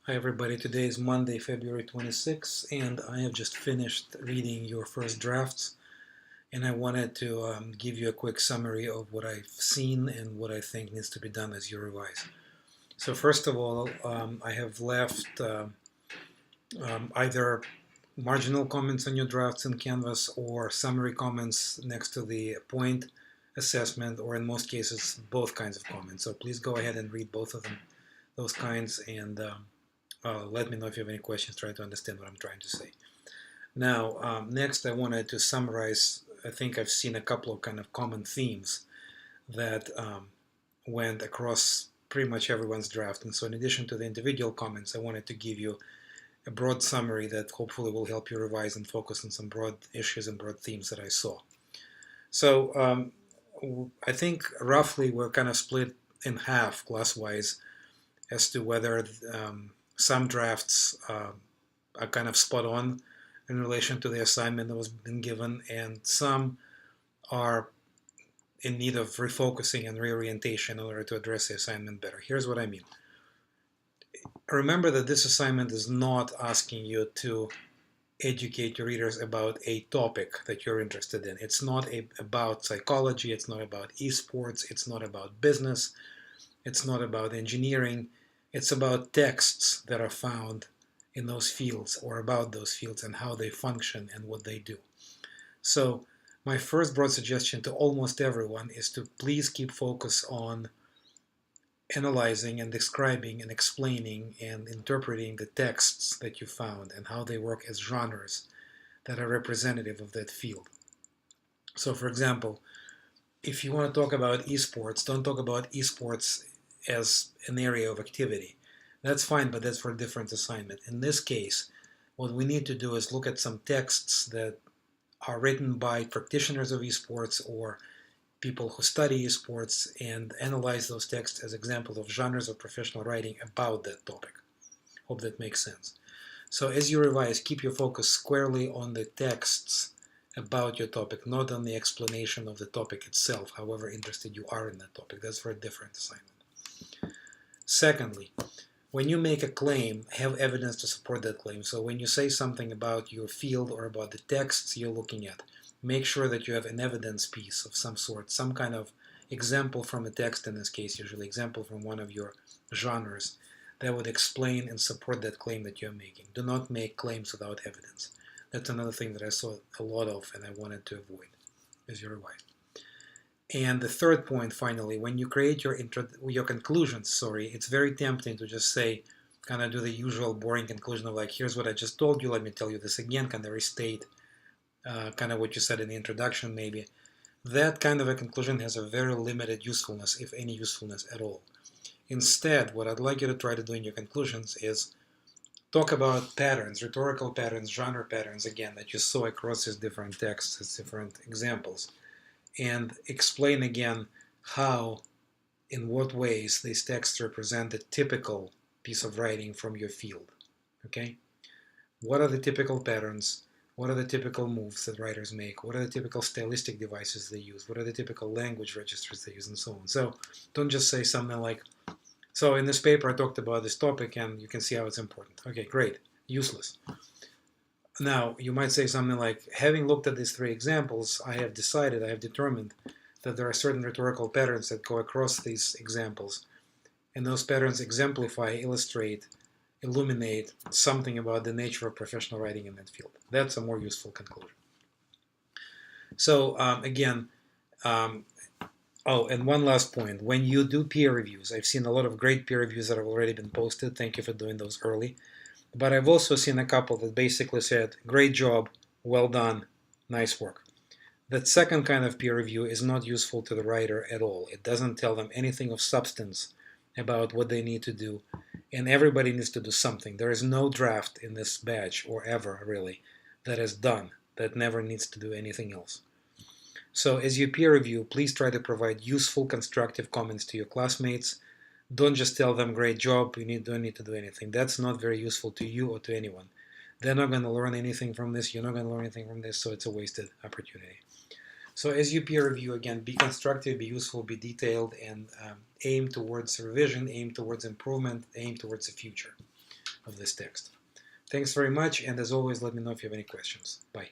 Hi everybody, today is Monday, February 26th, and I have just finished reading your first drafts, and I wanted to give you a quick summary of what I've seen and what I think needs to be done as you revise. So first of all, I have left either marginal comments on your drafts in Canvas or summary comments next to the point assessment, or in most cases, both kinds of comments. So please go ahead and read both of them, those kinds, and let me know if you have any questions, try to understand what I'm trying to say. Now, next I wanted to summarize, I think I've seen a couple of kind of common themes that went across pretty much everyone's draft. And so in addition to the individual comments, I wanted to give you a broad summary that hopefully will help you revise and focus on some broad issues and broad themes that I saw. So I think roughly we're kind of split in half class-wise as to whether some drafts are kind of spot on in relation to the assignment that was been given, and some are in need of refocusing and reorientation in order to address the assignment better. Here's what I mean. Remember that this assignment is not asking you to educate your readers about a topic that you're interested in. It's not about psychology, it's not about eSports, it's not about business, it's not about engineering. It's about texts that are found in those fields or about those fields and how they function and what they do. So my first broad suggestion to almost everyone is to please keep focus on analyzing and describing and explaining and interpreting the texts that you found and how they work as genres that are representative of that field. So for example, if you want to talk about esports, don't talk about esports as an area of activity. That's fine, but that's for a different assignment. In this case, what we need to do is look at some texts that are written by practitioners of esports or people who study esports and analyze those texts as examples of genres of professional writing about that topic. Hope that makes sense. So as you revise, keep your focus squarely on the texts about your topic, not on the explanation of the topic itself, however interested you are in that topic. That's for a different assignment. Secondly, when you make a claim, have evidence to support that claim. So when you say something about your field or about the texts you're looking at, make sure that you have an evidence piece of some sort, some kind of example from a text, in this case, usually example from one of your genres, that would explain and support that claim that you're making. Do not make claims without evidence. That's another thing that I saw a lot of and I wanted to avoid as you revise. And the third point, finally, when you create your conclusions, it's very tempting to just say, kind of do the usual boring conclusion of like, here's what I just told you, let me tell you this again, kind of restate kind of what you said in the introduction maybe. That kind of a conclusion has a very limited usefulness, if any usefulness at all. Instead, what I'd like you to try to do in your conclusions is talk about patterns, rhetorical patterns, genre patterns, again, that you saw across these different texts, these different examples, and explain again how, in what ways these texts represent a typical piece of writing from your field. Okay? What are the typical patterns? What are the typical moves that writers make? What are the typical stylistic devices they use? What are the typical language registers they use, and so on? So don't just say something like, so in this paper I talked about this topic and you can see how it's important. Okay, great. Useless. Now, you might say something like, having looked at these three examples, I have determined that there are certain rhetorical patterns that go across these examples. And those patterns exemplify, illustrate, illuminate something about the nature of professional writing in that field. That's a more useful conclusion. So again, oh, and one last point. When you do peer reviews, I've seen a lot of great peer reviews that have already been posted. Thank you for doing those early. But I've also seen a couple that basically said, great job, well done, nice work. That second kind of peer review is not useful to the writer at all. It doesn't tell them anything of substance about what they need to do. And everybody needs to do something. There is no draft in this batch, or ever really, that is done, that never needs to do anything else. So as you peer review, please try to provide useful, constructive comments to your classmates. Don't just tell them, great job, you don't need to do anything. That's not very useful to you or to anyone. They're not going to learn anything from this, you're not going to learn anything from this, so it's a wasted opportunity. So as you peer review, again, be constructive, be useful, be detailed, and aim towards revision, aim towards improvement, aim towards the future. of this text. Thanks very much, and as always, let me know if you have any questions. Bye.